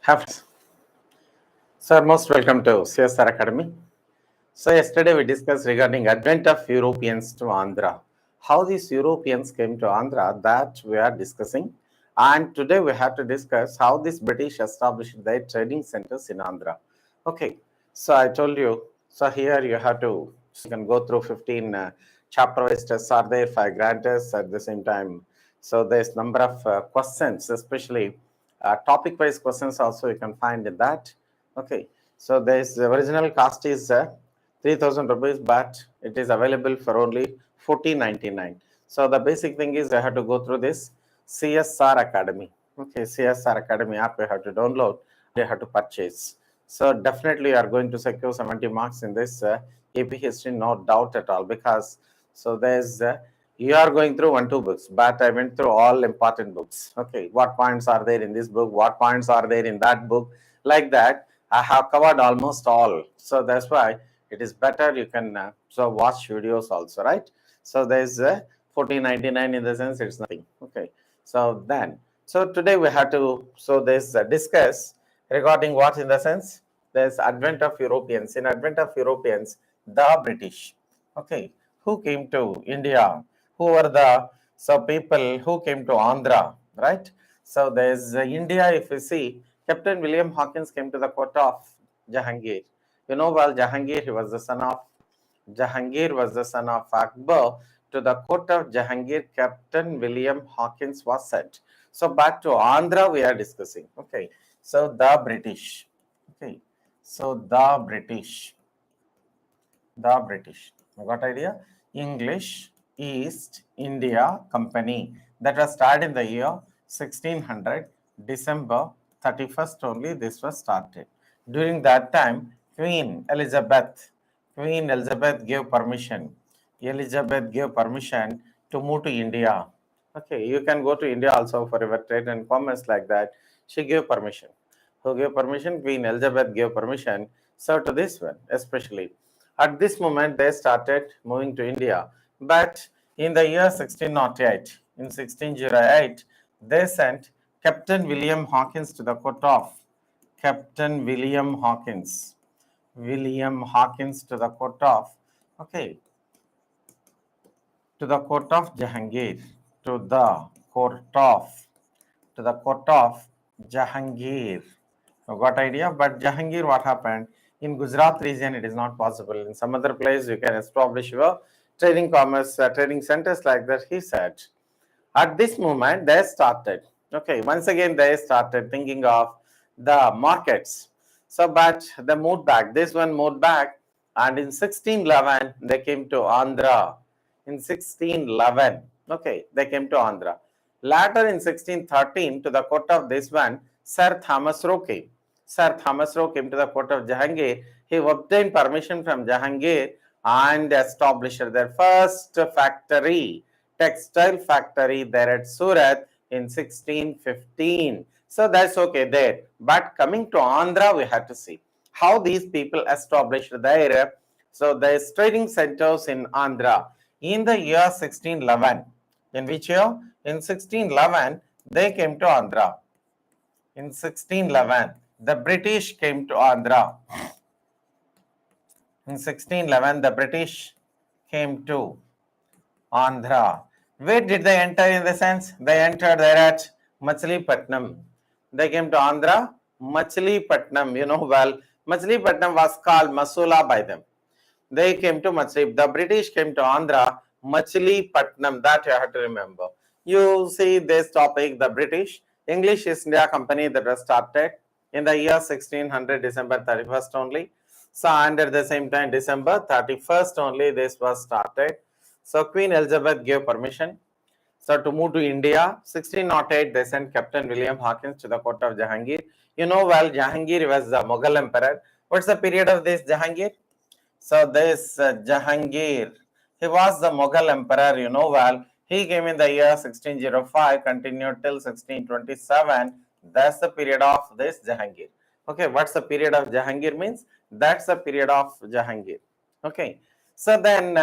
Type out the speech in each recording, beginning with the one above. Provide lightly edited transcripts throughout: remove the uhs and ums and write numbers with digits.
Have Sir, most welcome to CSR Academy. So yesterday we discussed regarding advent of Europeans to Andhra. How these Europeans came to Andhra, that we are discussing. And today we have to discuss how these British established their trading centers in Andhra. Okay, so I told you, so here you have to, you can go through 15 chapter-wise tests are there, 5 grant tests at the same time. So there's number of questions, especially topic-wise questions also you can find in that. Okay, so there's the original cost is 3,000 rupees, but it is available for only 1499. So the basic thing is I have to go through this CSR Academy. Okay, CSR Academy app you have to download, you have to purchase. So definitely you are going to secure 70 marks in this AP history, no doubt at all, because so there's you are going through 1-2 books, but I went through all important books. Okay, what points are there in this book, what points are there in that book, like that I have covered almost all. So that's why it is better you can so watch videos also, right? So there's 1499 in the sense it's nothing. Okay, so then so today we have to so there's discuss regarding what in the sense there's advent of Europeans. In advent of Europeans, the British, okay, who came to India, who were the so people who came to Andhra, right? So there's India. If you see, Captain William Hawkins came to the court of Jahangir. You know, well, Jahangir, he was the son of Jahangir was the son of Akbar. To the court of Jahangir, Captain William Hawkins was sent. So back to Andhra, we are discussing. Okay, so the British. Okay, so the British. Got idea? English East India Company that was started in the year 1600, December 31st only this was started. During that time, Queen Elizabeth gave permission. Elizabeth gave permission to move to India. Okay, you can go to India also for your trade and commerce like that. She gave permission. Who gave permission? Queen Elizabeth gave permission. So to this one, especially. At this moment, they started moving to India. But in the year 1608, in 1608, they sent Captain William Hawkins to the court of Captain William Hawkins. William Hawkins to the court of, okay, to the court of Jahangir, to the court of, to the court of Jahangir. You got idea? But Jahangir, what happened? In Gujarat region, it is not possible. In some other place, you can establish your trading commerce, trading centers like that, he said. At this moment, they started. Okay, once again, they started thinking of the markets. So, but they moved back. This one moved back. And in 1611, they came to Andhra. In 1611, okay, they came to Andhra. Later in 1613, to the court of this one, Sir Thomas Roe came. Sir Thomas Roe came to the court of Jahangir. He obtained permission from Jahangir and established their first factory, textile factory there at Surat in 1615. So that's okay there. But coming to Andhra, we have to see how these people established their trading centers in Andhra in the year 1611. In which year? In 1611, they came to Andhra. In 1611, the British came to Andhra. In 1611, the British came to Andhra. Where did they enter in the sense? They entered there at Machilipatnam. They came to Andhra, Machilipatnam. You know well, Machilipatnam was called Masula by them. They came to Machilipatnam. The British came to Andhra, Machilipatnam. That you have to remember. You see this topic, the British English East India Company that was started in the year 1600, December 31st only. So, and at the same time, December 31st only, this was started. So, Queen Elizabeth gave permission. So, to move to India, 1608, they sent Captain William Hawkins to the court of Jahangir. You know, well, Jahangir was the Mughal emperor. What's the period of this Jahangir? So, this Jahangir, he was the Mughal emperor, you know, well, he came in the year 1605, continued till 1627. That's the period of this Jahangir. Okay, what's the period of Jahangir means? That's the period of Jahangir. Okay, so then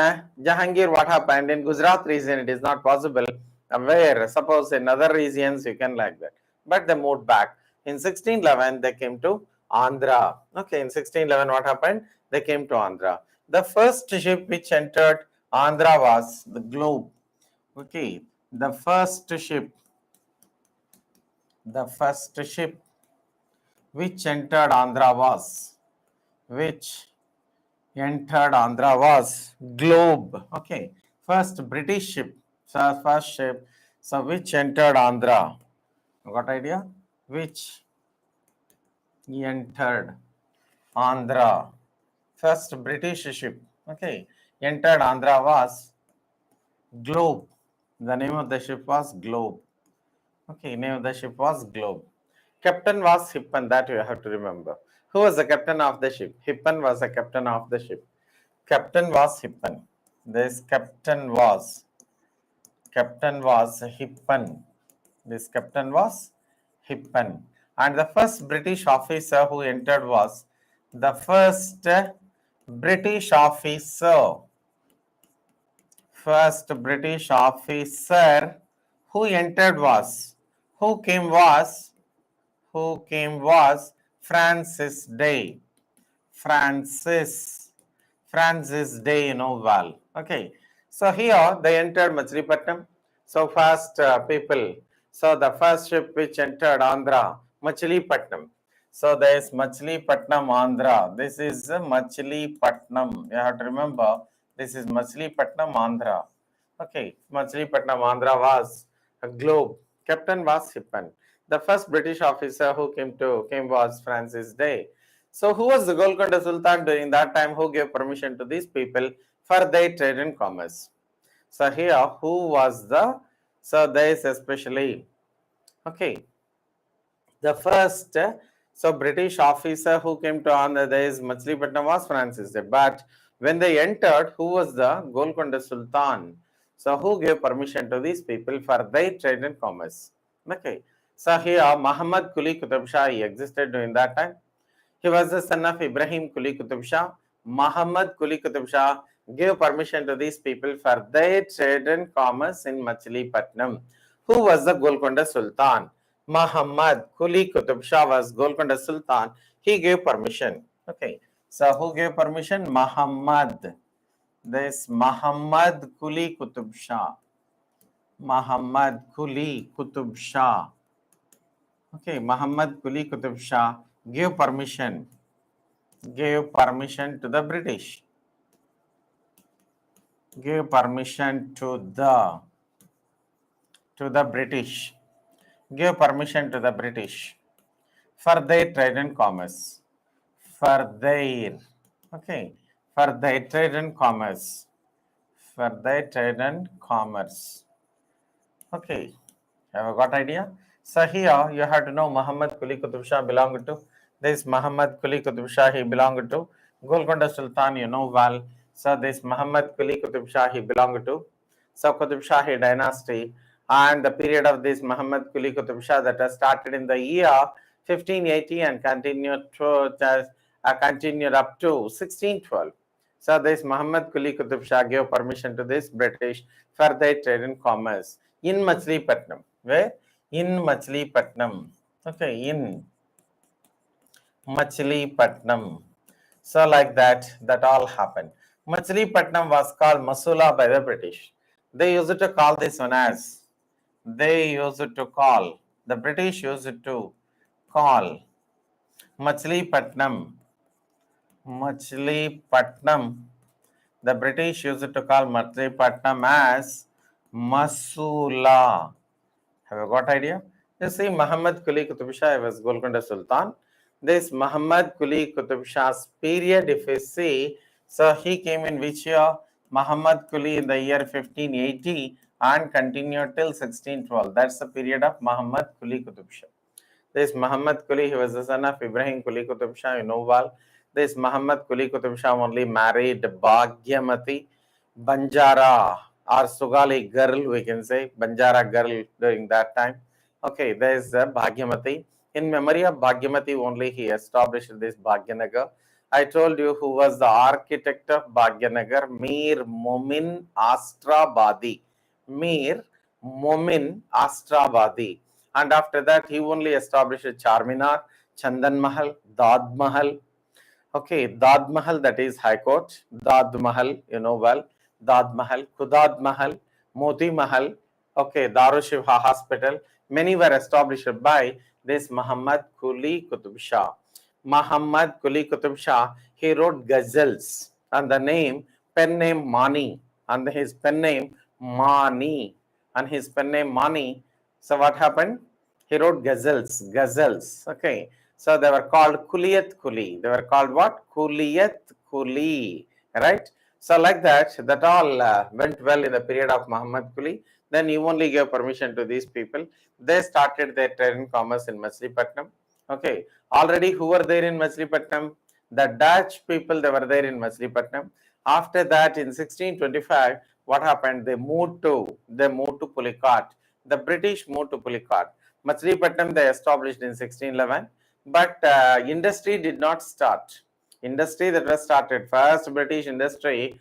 Jahangir, what happened in Gujarat region? It is not possible. Where suppose in other regions you can like that, but they moved back. In 1611, they came to Andhra. Okay, in 1611, what happened? They came to Andhra. The first ship which entered Andhra was the Globe. Okay, the first ship which entered Andhra was, which entered Andhra was Globe. Okay, first British ship, so which entered Andhra. Got idea? Which entered Andhra. First British ship, okay, entered Andhra was Globe. The name of the ship was Globe. Okay, name of the ship was Globe. Captain was Hippan, that you have to remember. Who was the captain of the ship? Hippan was the captain of the ship. Captain was Hippan. This captain was Hippan. This captain was Hippan. And the first British officer who entered was the first British officer. First British officer who entered was, who came was Francis Day. Francis Day, Val. Okay. So here they entered Machilipatnam. So first people. So the first ship which entered Andhra, Machilipatnam. So there is Machilipatnam, Andhra. This is Machilipatnam. You have to remember, this is Machilipatnam, Andhra. Okay, Machilipatnam, Andhra was a Globe. Captain was Hippan. The first British officer who came was Francis Day. So who was the Golconda Sultan during that time who gave permission to these people for their trade and commerce? So here, who was so there is especially, okay, the first, so British officer who came to Andhra, there is Machilipatnam was Francis Day. But when they entered, who was the Golconda Sultan? So who gave permission to these people for their trade and commerce? Okay. So here, Muhammad Quli Qutub Shah existed during that time. He was the son of Ibrahim Quli Qutub Shah. Muhammad Quli Qutub Shah gave permission to these people for their trade and commerce in Machilipatnam. Who was the Golconda Sultan? Muhammad Quli Qutub Shah was Golconda Sultan. He gave permission. Okay. So who gave permission? Muhammad. This Muhammad Quli Qutub Shah. Muhammad Quli Qutub Shah. Okay, Muhammad Quli Qutub Shah gave permission to the British. Gave permission to the British. Gave permission to the British for their trade and commerce. For their trade and commerce. For their trade and commerce. Okay, have you got idea? So here you have to know Muhammad Quli Qutub Shah belonged to this Muhammad Quli Qutub Shah, he belonged to Golconda Sultan, you know well. So this Muhammad Quli Qutub Shah, he belonged to Qutub Shahi dynasty, and the period of this Muhammad Quli Qutub Shah that has started in the year 1580 and continued up to 1612. So this Muhammad Quli Qutub Shah gave permission to this British for their trade and commerce in Machilipatnam. Where? In Machilipatnam. Okay, in Machilipatnam. So like that all happened. Machilipatnam was called Masula by the British. They used to call this one as, the British used to call Machilipatnam. The British used to call Machilipatnam as Masula. Have you got idea? You see, Muhammad Quli Qutub Shah was Golconda Sultan. This Muhammad Quli Qutub Shah's period, if you see, so he came in which year? Muhammad Quli in the year 1580 and continued till 1612. That's the period of Muhammad Quli Qutub Shah. This Muhammad Quli, he was the son of Ibrahim Quli Qutub Shah, you know well. This Muhammad Quli Qutub Shah only married Bhagyamati Banjara or Sugali girl, we can say, Banjara girl during that time. Okay, there is Bhagyamati. In memory of Bhagyamati only he established this Bhagyanagar. I told you who was the architect of Bhagyanagar, Mir Momin Astrabadi. Mir Momin Astrabadi. And after that, he only established Charminar, Chandan Mahal, Dad Mahal. Okay, Dad Mahal, that is High Court. Dad Mahal, you know well. Dad Mahal, Khudad Mahal, Moti Mahal. Okay, Darushiva Hospital. Many were established by this Muhammad Quli Qutub Shah. Muhammad Quli Qutub Shah, he wrote ghazals and the name, pen name Mani, and his pen name Mani, and his pen name Mani. So what happened? He wrote ghazals. Okay. So they were called Kuliyat Kuli. They were called what? Kuliyat Kuli. Right? So like that, that all went well in the period of Muhammad Kuli. Then he only gave permission to these people. They started their trade and commerce in Machilipatnam. Okay. Already who were there in Machilipatnam? The Dutch people, they were there in Machilipatnam. After that, in 1625, what happened? They moved to Pulicat. The British moved to Pulicat. Machilipatnam they established in 1611, but industry did not start. Industry that was started, first British British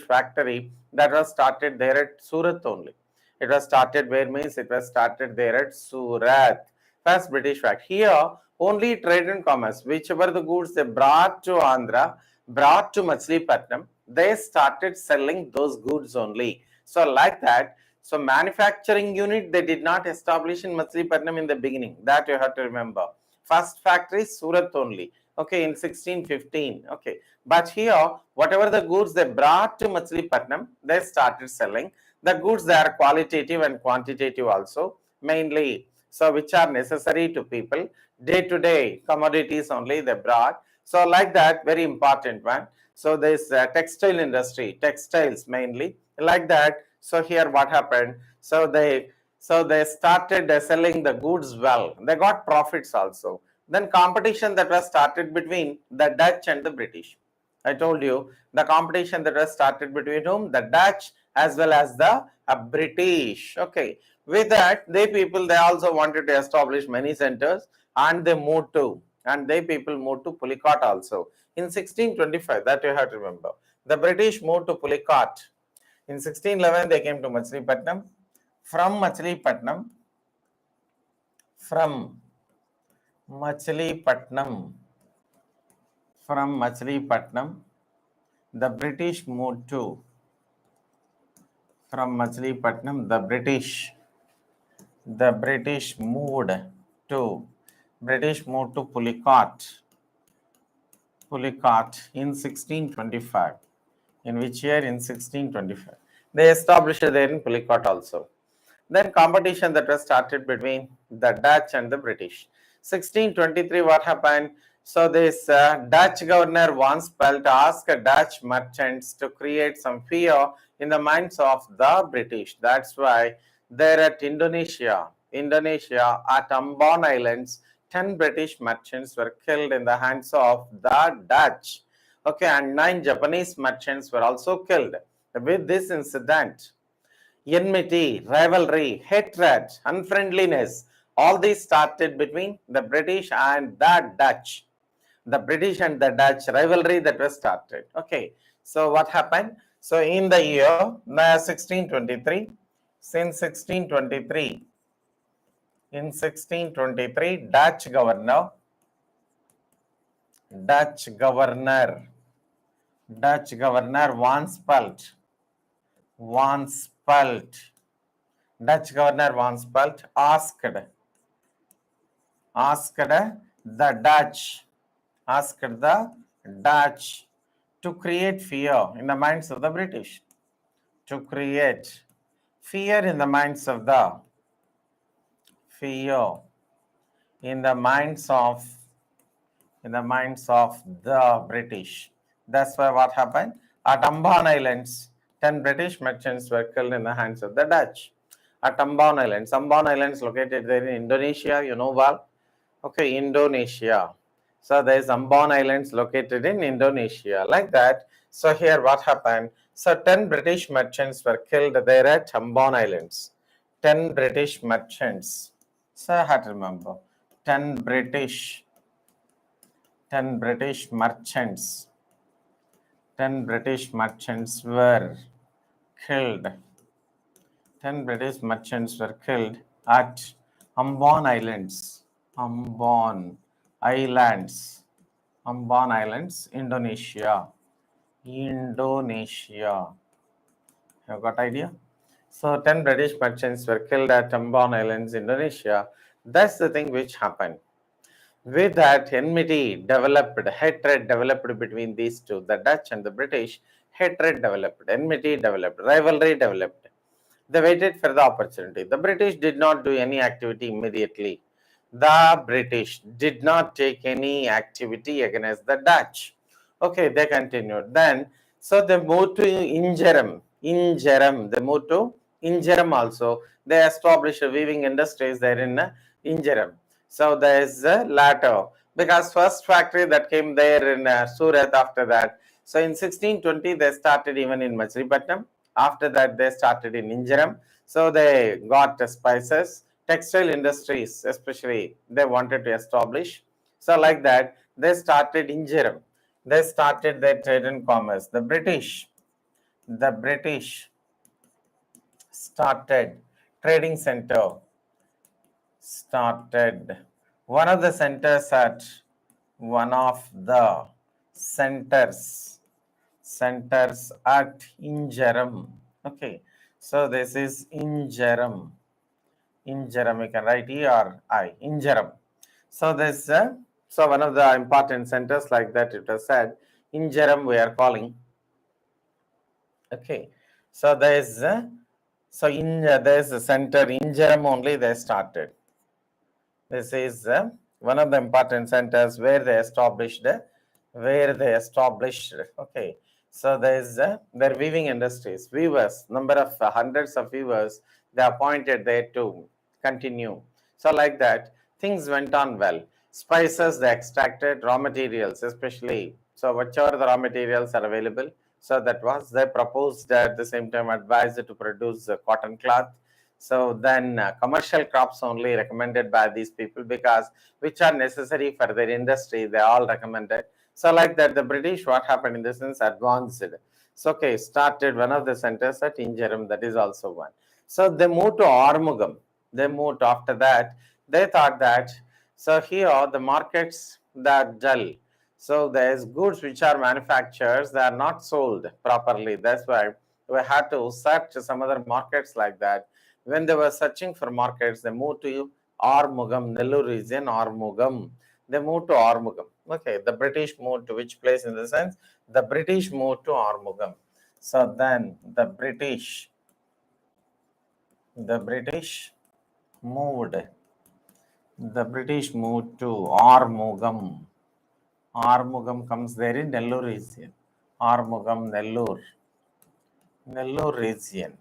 factory that was started there at Surat only. It was started where means it was started there at Surat. First British factory. Here only trade and commerce, whichever the goods they brought to Andhra, brought to Machilipatnam, they started selling those goods only. So like that, so manufacturing unit they did not establish in Machilipatnam in the beginning. That you have to remember. First factory Surat only. Okay, in 1615. Okay, but here whatever the goods they brought to Machilipatnam, they started selling. The goods they are qualitative and quantitative also, mainly. So which are necessary to people, day-to-day commodities only they brought. So like that, very important one. So this textile industry, textiles mainly, like that. So here what happened? So they started selling the goods well. They got profits also. Then competition that was started between the Dutch and the British. I told you the competition that was started between whom? The Dutch as well as the British. Okay. With that, they also wanted to establish many centers, and they moved to Pulicat also in 1625. That you have to remember. The British moved to Pulicat. In 1611, they came to Machilipatnam. From Machilipatnam, the British moved to Pulicat in 1625. In which year? In 1625. They established there in Pulicat also. Then competition that was started between the Dutch and the British. 1623, what happened? So this Dutch governor once felt asked Dutch merchants to create some fear in the minds of the British. That's why there at Indonesia, at Ambon Islands, 10 British merchants were killed in the hands of the Dutch. Okay, and 9 Japanese merchants were also killed. With this incident, enmity, rivalry, hatred, unfriendliness, all these started between the British and the Dutch. The British and the Dutch rivalry that was started. Okay, so what happened? So in the year 1623, since 1623, in 1623, Dutch governor Dutch governor Van Spelt asked the Dutch to create fear in the minds of the British. To create fear in the minds of the British. That's why what happened? At Ambon Islands, 10 British merchants were killed in the hands of the Dutch. At Ambon Islands located there in Indonesia, you know well. Okay, Indonesia. So there is Ambon Islands located in Indonesia, like that. So here what happened? So 10 British merchants were killed there at Ambon Islands. 10 British merchants. So I have to remember, 10 British merchants. 10 British merchants were killed. 10 British merchants were killed at Ambon Islands. Ambon Islands. Ambon Islands, Indonesia. Indonesia. You got idea? So 10 British merchants were killed at Ambon Islands, Indonesia. That's the thing which happened. With that, enmity developed, hatred developed between these two, the Dutch and the British. Hatred developed, enmity developed, rivalry developed. They waited for the opportunity. The British did not do any activity immediately. The British did not take any activity against the Dutch. Okay, they continued. Then, so they moved to Injerum. Injerum. They moved to Injerum also. They established weaving industries there in Injerum. So there is a latter, because first factory that came there in Surat after that. So in 1620 they started even in Machilipatnam. After that they started in Injerum. So they got spices, textile industries especially they wanted to establish. So like that they started Injerum. They started their trade and commerce. The British started trading center. Started one of the centers at one of the centers at Injerum. Okay, so this is Injerum. Injerum, you can write E-R-I, Injerum. So this, so one of the important centers like that it was said, Injerum we are calling. Okay, so there is, there is a center, Injerum only they started. This is one of the important centers where they established, okay. So there is their weaving industries, weavers, number of hundreds of weavers, they appointed there to continue. So like that, things went on well. Spices, they extracted, raw materials, especially. So whichever the raw materials are available, so that was, they proposed at the same time advised to produce cotton cloth. So then commercial crops only recommended by these people, because which are necessary for their industry, they all recommended. So like that, the British, what happened in this sense, advanced. So okay, started one of the centers at Injerum, that is also one. So they moved to Armugam. They moved after that. They thought that, so here the markets that are dull. So there's goods which are manufactured, they are not sold properly. That's why we had to search some other markets like that. When they were searching for markets, they moved to Armugam, Nellore region, Armugam. They moved to Armugam. Okay, the British moved to which place in the sense? The British moved to Armugam. So then the British moved. The British moved to Armugam. Armugam comes there in Nellore region. Armugam, Nellore region.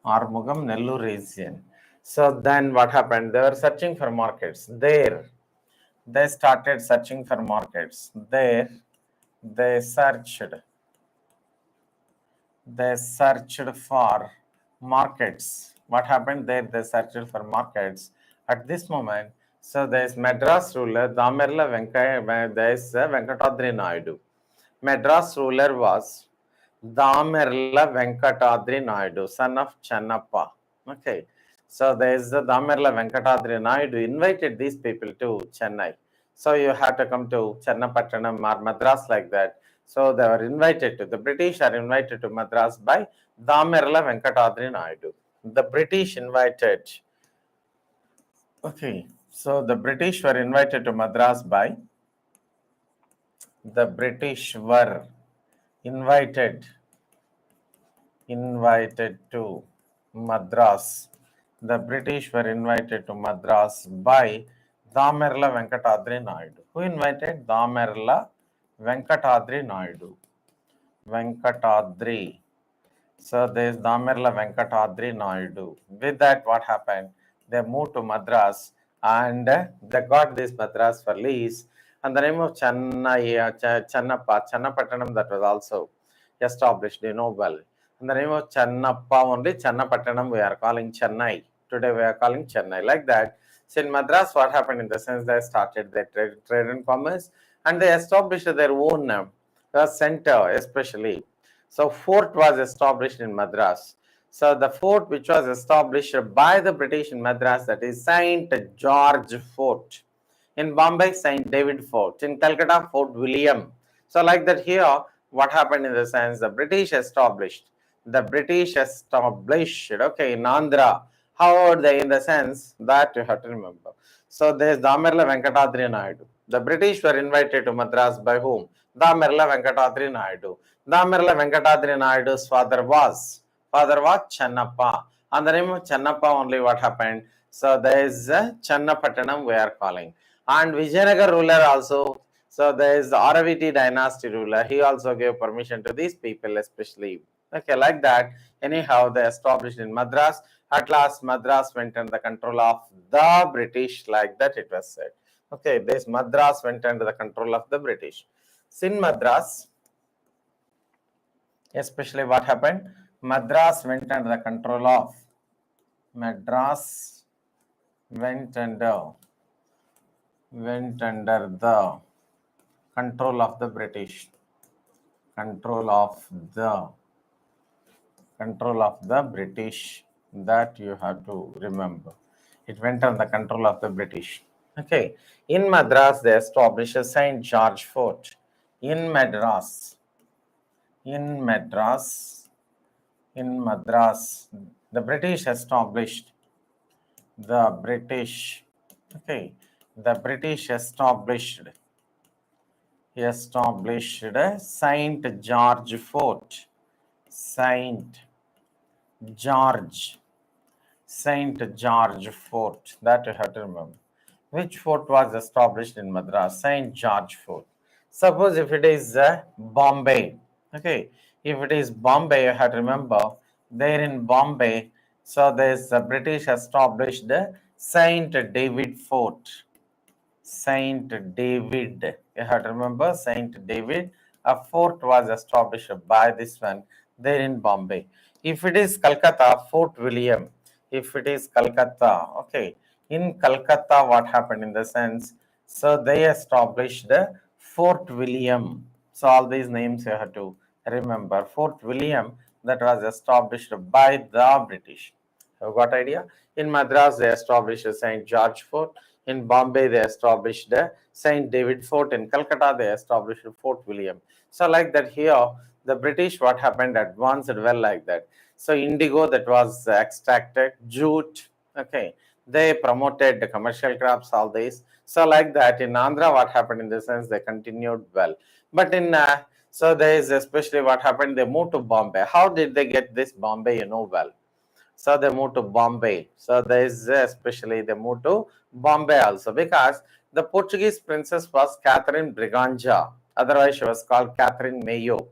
Armugam, Nellore region. So then what happened? They were searching for markets. There, they started searching for markets. There, they searched for markets. What happened there? They searched for markets. At this moment, so there is Madras ruler, Damerla there is Venkatadri Naidu. Madras ruler was Damerla Venkatadri Naidu, son of Channappa. Okay. So there is the Damerla Venkatadri Naidu invited these people to Chennai. So you have to come to Channapattanam or Madras like that. So they were invited to, the British are invited to Madras by Damerla Venkatadri Naidu. The British invited, okay. So the British were invited to Madras by, the British were invited to Madras. The British were invited to Madras by Damerla Venkatadri Naidu. Who invited? Damerla Venkatadri Naidu. Venkatadri. So there is Damerla Venkatadri Naidu. With that, what happened? They moved to Madras and they got this Madras for lease. And the name of Channapattanam, that was also established, you know well. And the name of Channappa only, Channapattanam we are calling Chennai. Today we are calling Chennai. Like that. So in Madras, what happened in the sense they started their trade and commerce and they established their own center especially. So fort was established in Madras. So the fort which was established by the British in Madras, that is Saint George Fort. In Bombay, Saint David Fort. In Calcutta, Fort William. So like that here, what happened in the sense, the British established, okay, in Andhra. How are they in the sense that you have to remember. So there is Damirla Venkatadri Naidu. The British were invited to Madras by whom? Damirla Venkatadri Naidu. Damirla Venkatadri Naidu's father was Channappa. On the name of Channappa only what happened? So there is a Channapattanam we are calling. And Vijayanagar ruler also. So there is the Araviti dynasty ruler. He also gave permission to these people especially. Okay, like that. Anyhow, they established in Madras. At last, Madras went under the control of the British, like that it was said. Okay, this Madras went under the control of the British. Sin Madras, especially what happened? Madras went under the control of Madras went under the control of the British. Control of the British, that you have to remember. It went under the control of the British. Okay. In Madras, they established a St. George Fort. In Madras, the British established Saint George Fort. Saint George Fort, that you have to remember. Which fort was established in Madras? Saint George Fort. Suppose if it is Bombay, okay, if it is Bombay, you have to remember, there in Bombay, so there is the British established the Saint David Fort. Saint David, you have to remember Saint David. A fort was established by this one there in Bombay. If it is Calcutta, Fort William. If it is Calcutta, okay. In Calcutta, what happened in the sense? So they established the Fort William. So all these names you have to remember. Fort William, that was established by the British. Have got idea? In Madras, they established St. George Fort. In Bombay, they established St. David Fort. In Calcutta, they established Fort William. So like that here, the British, what happened, advanced well like that. So indigo that was extracted, jute, okay, they promoted the commercial crops, all these. So like that in Andhra, what happened in the sense, they continued well. But in, so there is especially what happened, they moved to Bombay. How did they get this Bombay, you know well? So they moved to Bombay. So there is especially they moved to Bombay also because the Portuguese princess was Catherine Briganja. Otherwise, she was called Catherine Mayo.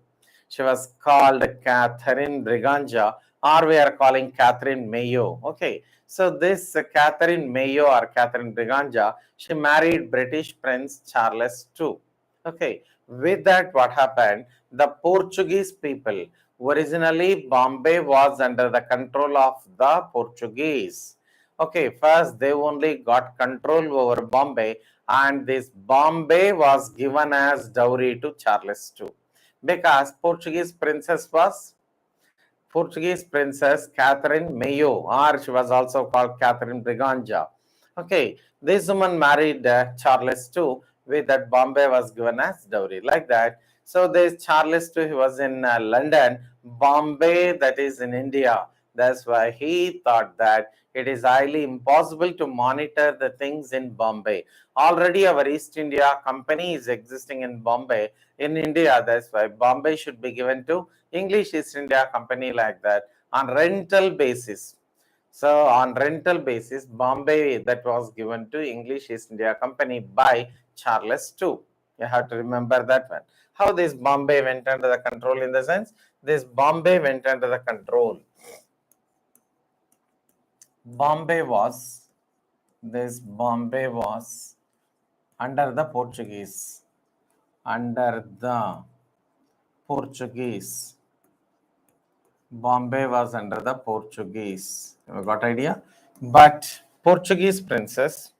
She was called Catherine Briganja, or we are calling Catherine Mayo. Okay. So this Catherine Mayo or Catherine Briganja, she married British Prince Charles II. Okay. With that, what happened? The Portuguese people, originally, Bombay was under the control of the Portuguese. Okay, first they only got control over Bombay, and this Bombay was given as dowry to Charles II because Portuguese princess Catherine Mayo, or she was also called Catherine Briganja. Okay, this woman married Charles II, with that Bombay was given as dowry, like that. So this Charles II, he was in London, Bombay, that is in India. That's why he thought that it is highly impossible to monitor the things in Bombay. Already our East India Company is existing in Bombay, in India. That's why Bombay should be given to English East India Company, like that, on rental basis. So on rental basis, Bombay, that was given to English East India Company by Charles II. You have to remember that one. How this Bombay went under the control, in the sense, this Bombay went under the control. Bombay was under the Portuguese. Bombay was under the Portuguese. You got idea? But Portuguese princess,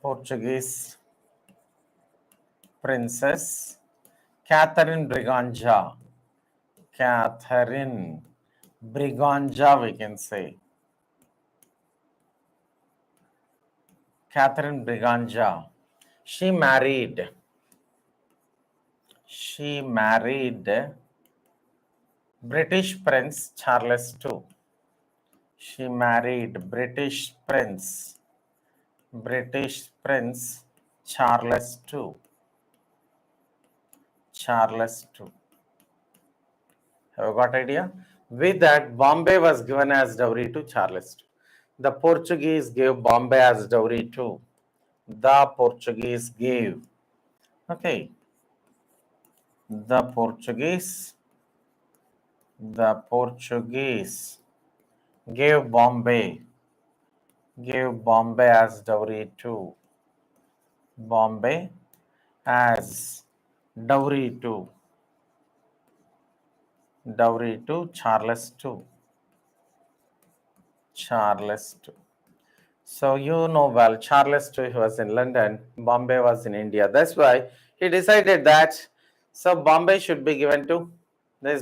Portuguese Princess Catherine Briganja. Catherine Briganja, we can say. Catherine Briganja. She married British Prince Charles II. She married British Prince Charles II. Charles II. Have you got idea? With that, Bombay was given as dowry to Charles II. The Portuguese gave Bombay as dowry too. The Portuguese gave. Okay. The Portuguese gave Bombay as dowry to Bombay as dowry to Charles II. Charles II. So you know well, Charles II was in London, Bombay was in India. That's why he decided that Bombay should be given to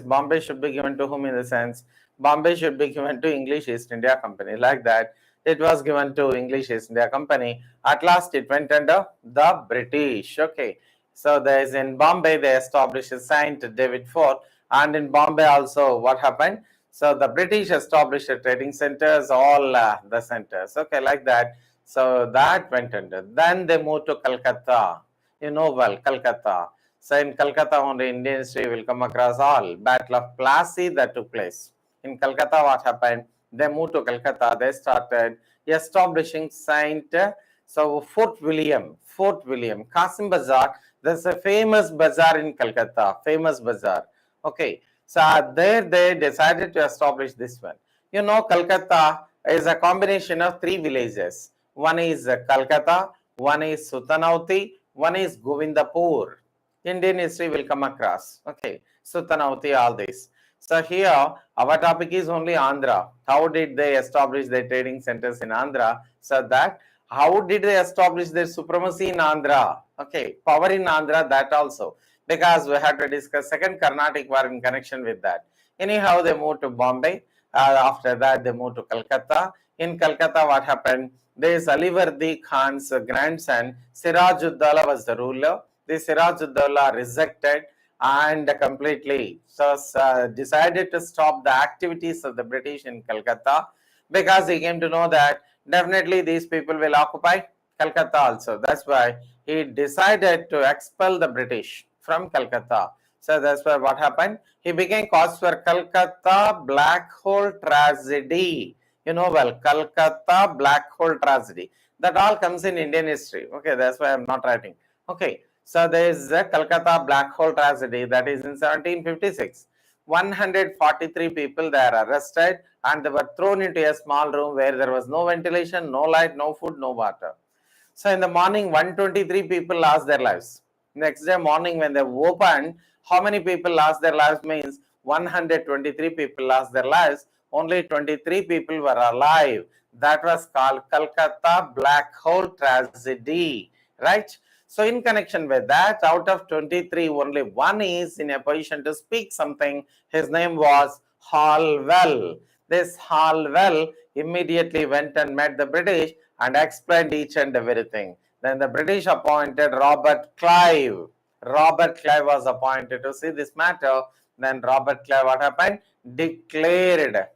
Bombay should be given to whom, in the sense Bombay should be given to English East India Company. Like that, it was given to English East India Company. At last, it went under the British. Okay, so there is in Bombay they established Saint David Fort, and in Bombay also what happened? So the British established trading centers, all the centers. Okay, like that. So that went under. Then they moved to Calcutta. You know well, Calcutta. So in Calcutta, only Indian history will come across all. Battle of Plassey that took place. In Calcutta, what happened? They moved to Calcutta. They started establishing Fort William, Qasim Bazaar. There's a famous bazaar in Calcutta, famous bazaar. Okay, so there they decided to establish this one. You know, Calcutta is a combination of three villages. One is Calcutta, one is Sutanauti, one is Govindapur. Indian history will come across. Okay, Sutanauti, all this. So here our topic is only Andhra. How did they establish their trading centers in Andhra? So that how did they establish their supremacy in Andhra? Okay, power in Andhra, that also. Because we have to discuss second Carnatic war in connection with that. Anyhow, they moved to Bombay. After that, they moved to Calcutta. In Calcutta, what happened? There is Alivardi Khan's grandson, Sirajuddaulah was the ruler. This Sirajuddaulah rejected and completely decided to stop the activities of the British in Calcutta, because he came to know that definitely these people will occupy Calcutta also. That's why he decided to expel the British from Calcutta. So that's why what happened? He became cause for Calcutta Black Hole tragedy. You know well, Calcutta Black Hole tragedy. That all comes in Indian history. Okay, that's why I'm not writing. Okay, so there is a Calcutta Black Hole tragedy, that is in 1756. 143 people they are arrested and they were thrown into a small room where there was no ventilation, no light, no food, no water. So in the morning, 123 people lost their lives. Next day morning when they opened, how many people lost their lives means 123 people lost their lives. Only 23 people were alive. That was called Calcutta Black Hole tragedy, right? So in connection with that, out of 23, only one is in a position to speak something. His name was Halwell. This Halwell immediately went and met the British and explained each and everything. Then the British appointed Robert Clive. Robert Clive was appointed to see this matter. Then Robert Clive, what happened? Declared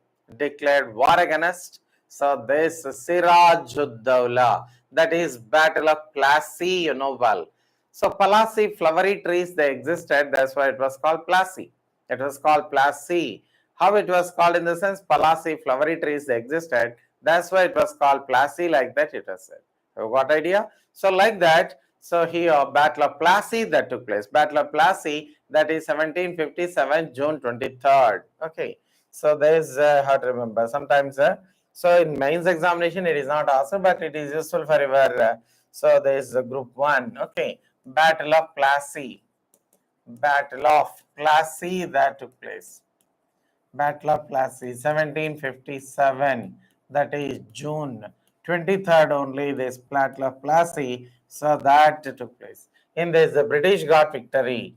war against. So this Sirajuddaulah, that is Battle of Plassey, you know well. So Plassey, flowery trees, they existed. That's why it was called Plassey. It was called Plassey. How it was called in the sense, Plassey, flowery trees, they existed. That's why it was called Plassey, like that it was said. You got idea? So like that, so here Battle of Plassey that took place. Battle of Plassey, that is 1757, June 23rd. Okay. So there is how to remember. Sometimes, so in mains examination, it is not asked, but it is useful for your, so there is group 1. Okay. Battle of Plassey. Battle of Plassey that took place. Battle of Plassey, 1757. That is June 23rd only, this Battle of Plassey So that took place. In this, the British got victory.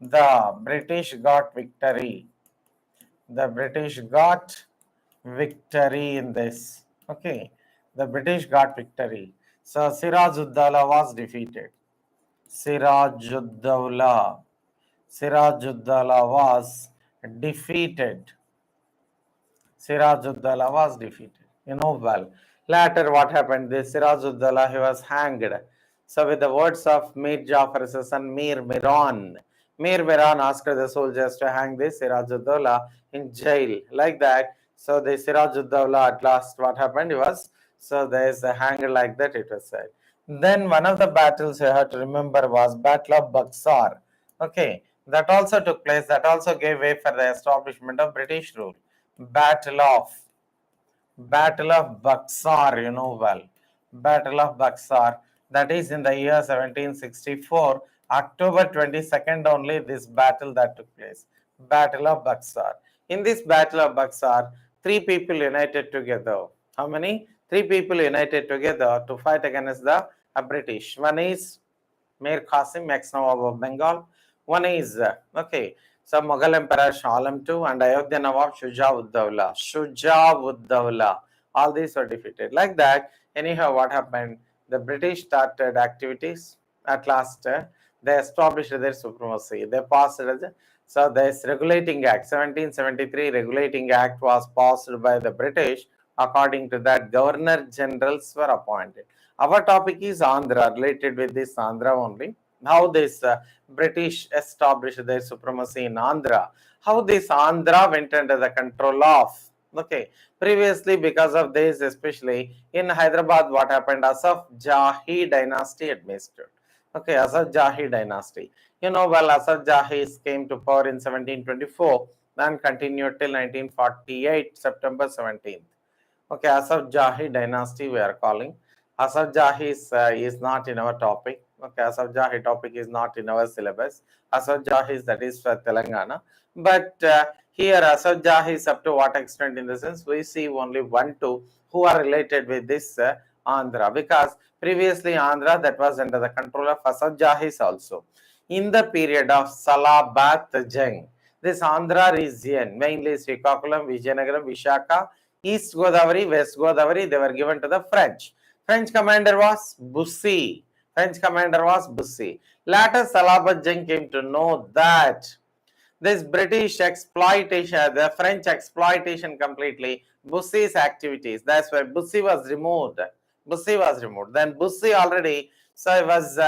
The British got victory. The British got victory in this. Okay. The British got victory. So Siraj-ud-Dawla was defeated. Siraj-ud-Dawla. Siraj-ud-Dawla was defeated. Siraj-ud-Dawla was defeated. You know well. Later, what happened? This Siraj-ud-Dawla, he was hanged. So, with the words of Mir Jafar's son Mir Miran, Mir Miran asked the soldiers to hang this Siraj-ud-Dawla in jail. Like that. So, the Siraj-ud-Dawla at last, what happened? He was, so there is a hanger like that, it was said. Then one of the battles you have to remember was Battle of Buxar. Okay, that also took place. That also gave way for the establishment of British rule. Battle of Buxar, you know well. Battle of Buxar, that is in the year 1764, October 22nd only this battle that took place. Battle of Buxar. In this Battle of Buxar, three people united together. How many? Three people united together to fight against the British. One is Mir Qasim, ex-Nawab of Bengal. One is, okay, so Mughal Emperor Shah Alam II and Ayodhya Nawab Shuja-ud-Dawla. Shuja-ud-Dawla. All these were defeated. Like that, anyhow, what happened? The British started activities. At last, they established their supremacy. They passed it. So this Regulating Act, 1773 Regulating Act was passed by the British. According to that, Governor Generals were appointed. Our topic is Andhra, related with this Andhra only. How this British established their supremacy in Andhra. How this Andhra went under the control of. Okay, previously because of this, especially in Hyderabad, what happened? Asaf Jahi dynasty administered. Okay, Asaf Jahi dynasty. You know well, Asaf Jahi came to power in 1724 and continued till 1948, September 17th. Okay, Asaf Jahi dynasty we are calling. Asaf Jahi is not in our topic. Okay, Asaf Jahi topic is not in our syllabus. Asaf Jahi is that is for Telangana. But here Asaf Jahi is up to what extent, in the sense we see only 1, 2 who are related with this Andhra, because previously Andhra that was under the control of Asaf Jahis also. In the period of Salabat Jang, this Andhra region, mainly Srikakulam, Vijayanagaram, Vishaka, East Godavari, West Godavari, they were given to the French. French commander was Bussy. French commander was Bussy. Later, Salabat Jang came to know that this British exploitation, the French exploitation completely, Bussy's activities. That's why Bussy was removed. Bussy was removed. Then Bussy already, so it was,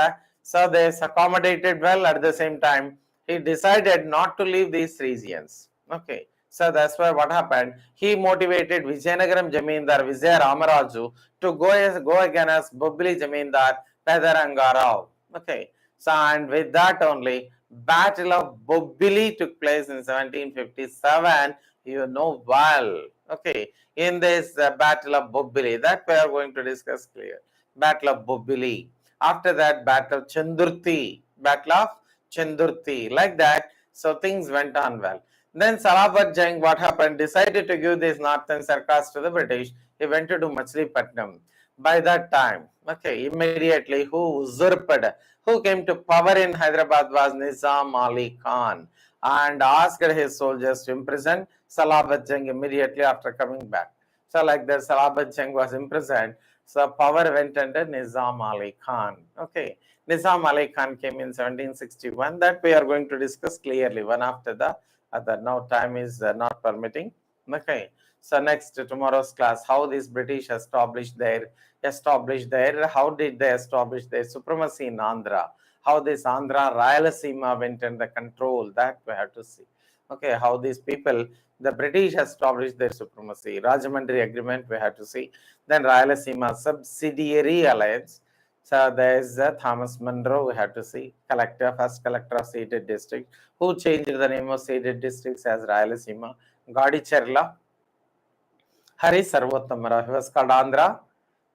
so they accommodated well. At the same time, he decided not to leave these regions. Okay. So that's why what happened, he motivated Vijayanagaram Jamindar Vijaya Ramaraju to go against Bubli Jamindar Pedaranga Rao. Okay. So and with that only, Battle of Bobili took place in 1757. You know well. Okay. In this Battle of Bobili, that we are going to discuss clear. Battle of Bobili. After that, Battle of Chandurti. Battle of Chandurti. Like that. So things went on well. Then Salabat Jang, what happened? Decided to give these northern sarkars to the British. He went to do Machilipatnam. By that time, okay, immediately who usurped, who came to power in Hyderabad was Nizam Ali Khan, and asked his soldiers to imprison Salabat Jang immediately after coming back. So like that, Salabat Jang was imprisoned. So power went under Nizam Ali Khan. Okay, Nizam Ali Khan came in 1761. That we are going to discuss clearly one after the other. Now time is not permitting. Okay. So next tomorrow's class, how these British established their, how did they establish their supremacy in Andhra? How this Andhra Rayalaseema went under control, that we have to see. Okay, how these people, the British established their supremacy. Rajamandri Agreement we have to see. Then Rayalaseema Subsidiary Alliance. So there is Thomas Munro, we have to see. Collector, first collector of ceded district, who changed the name of ceded districts as Rayalaseema. Gadicherla, Hari Sarvottamara, he was called Andhra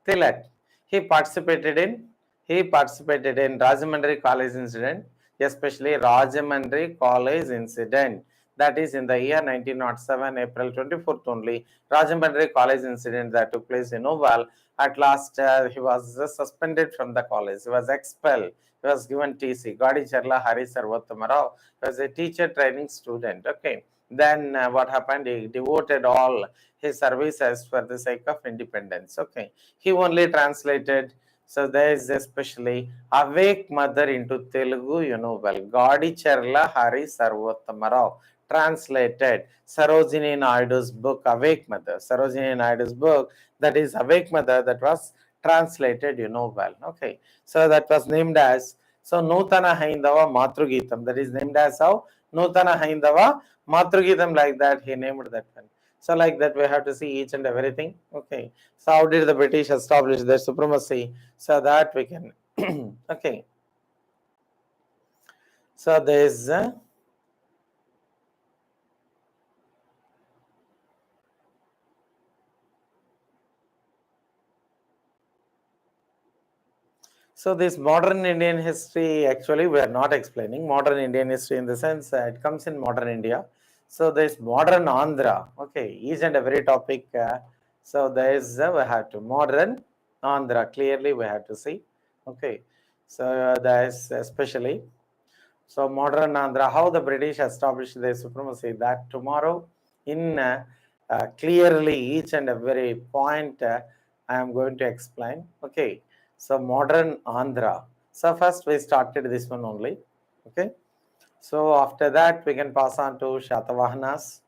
Tilak. He participated in Rajamandri College incident, especially Rajamandri College incident. That is in the year 1907, April 24th only, Rajahmundry College incident that took place in Oval. At last, he was suspended from the college. He was expelled. He was given TC. Gadicherla Hari Sarvothamarao was a teacher training student. Okay. Then what happened? He devoted all his services for the sake of independence. Okay. He only translated. So there is especially Awake Mother into Telugu, well. Gadicherla Hari Sarvothamarao translated Sarojini Naidu's book Awake Mother. Sarojini Naidu's book, that is Awake Mother, that was translated, well. Okay. So that was named as, so Nutana Haindava Matrugitam, that is named as how? Nutana Haindava Matrugitam, like that he named that one. So like that we have to see each and everything. Okay. So how did the British establish their supremacy? So that we can, okay. So there is so this modern Indian history, actually we are not explaining modern Indian history in the sense it comes in modern India. So this modern Andhra, okay, each and every topic. So there is we have to modern Andhra, clearly we have to see. Okay, so there is especially, so modern Andhra, how the British established their supremacy, that tomorrow in clearly each and every point I am going to explain. Okay, so modern Andhra. So first we started this one only. Okay, so after that we can pass on to Shatavahanas.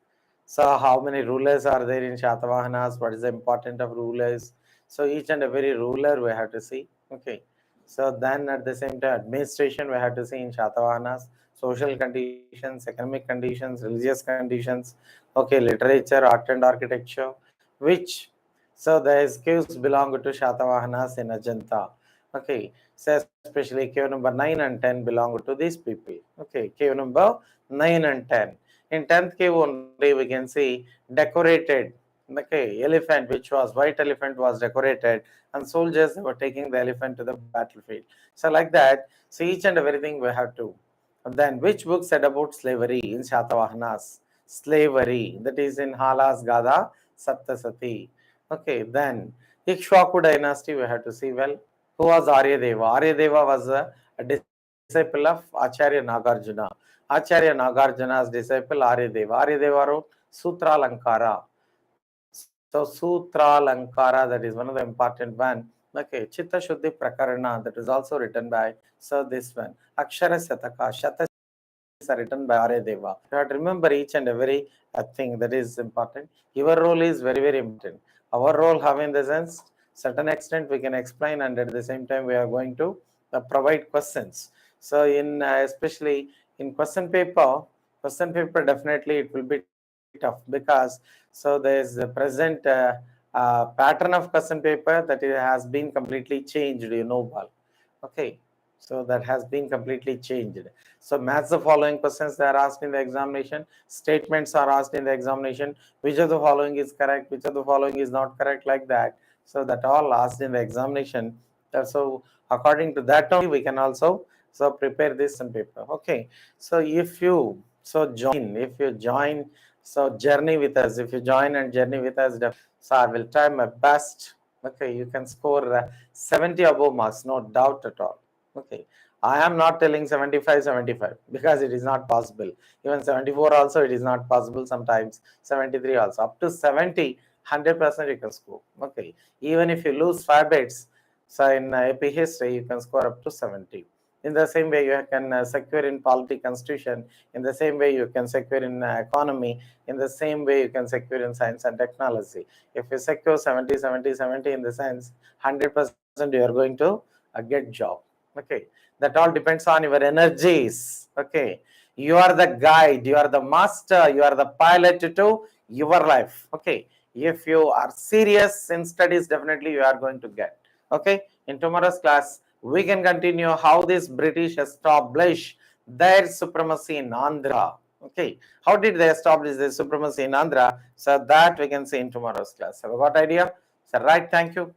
So how many rulers are there in Shatavahanas? What is the importance of rulers? So each and every ruler we have to see. Okay. So then at the same time administration we have to see in Shatavahanas, social conditions, economic conditions, religious conditions, okay, literature, art and architecture, which, so the caves belong to Shatavahanas in Ajanta. Okay, so especially cave number 9 and 10 belong to these people. Okay, cave number 9 and 10. In 10th cave only we can see decorated, okay, elephant, which was white elephant was decorated, and soldiers were taking the elephant to the battlefield. So like that, so each and everything we have to. And then which book said about slavery in Shatavahanas? Slavery, that is in Halas Gada Saptasati. Okay, then Ikshwaku dynasty we have to see well. Who was Aryadeva? Aryadeva was a disciple of Acharya Nagarjuna. Acharya Nagarjuna's disciple Aryadeva. Aryadeva wrote Sutra Lankara. So Sutra Lankara, that is one of the important one. Okay, Chitta Shuddhi Prakarana, that is also written by, so this one. Akshara Sataka, Shata are written by Aryadeva. You have to remember each and every thing that is important. Your role is very, very important. Our role, how in the sense, certain extent we can explain, and at the same time we are going to provide questions. So in especially in question paper definitely it will be tough, because so there is a present pattern of question paper that it has been completely changed, Bal. Okay, so that has been completely changed. So match the following questions they are asked in the examination. Statements are asked in the examination. Which of the following is correct? Which of the following is not correct? Like that. So that all asked in the examination. So according to that only we can also so prepare this and paper. Okay. So if you join, so journey with us. If you join and journey with us, so I will try my best. Okay, you can score 70 above marks, no doubt at all. Okay, I am not telling 75, 75 because it is not possible. Even 74 also it is not possible sometimes. 73 also. Up to 70, 100% you can score. Okay, even if you lose 5 bits, so in AP history you can score up to 70. In the same way you can secure in polity constitution. In the same way you can secure in economy. In the same way you can secure in science and technology. If you secure 70, 70, 70 in the sense, 100% you are going to get job. Okay, that all depends on your energies. Okay, you are the guide, you are the master, you are the pilot to your life. Okay, if you are serious in studies, definitely you are going to get. Okay, in tomorrow's class we can continue how this British establish their supremacy in Andhra. Okay, how did they establish their supremacy in Andhra? So that we can see in tomorrow's class. Have you got idea? So right, thank you.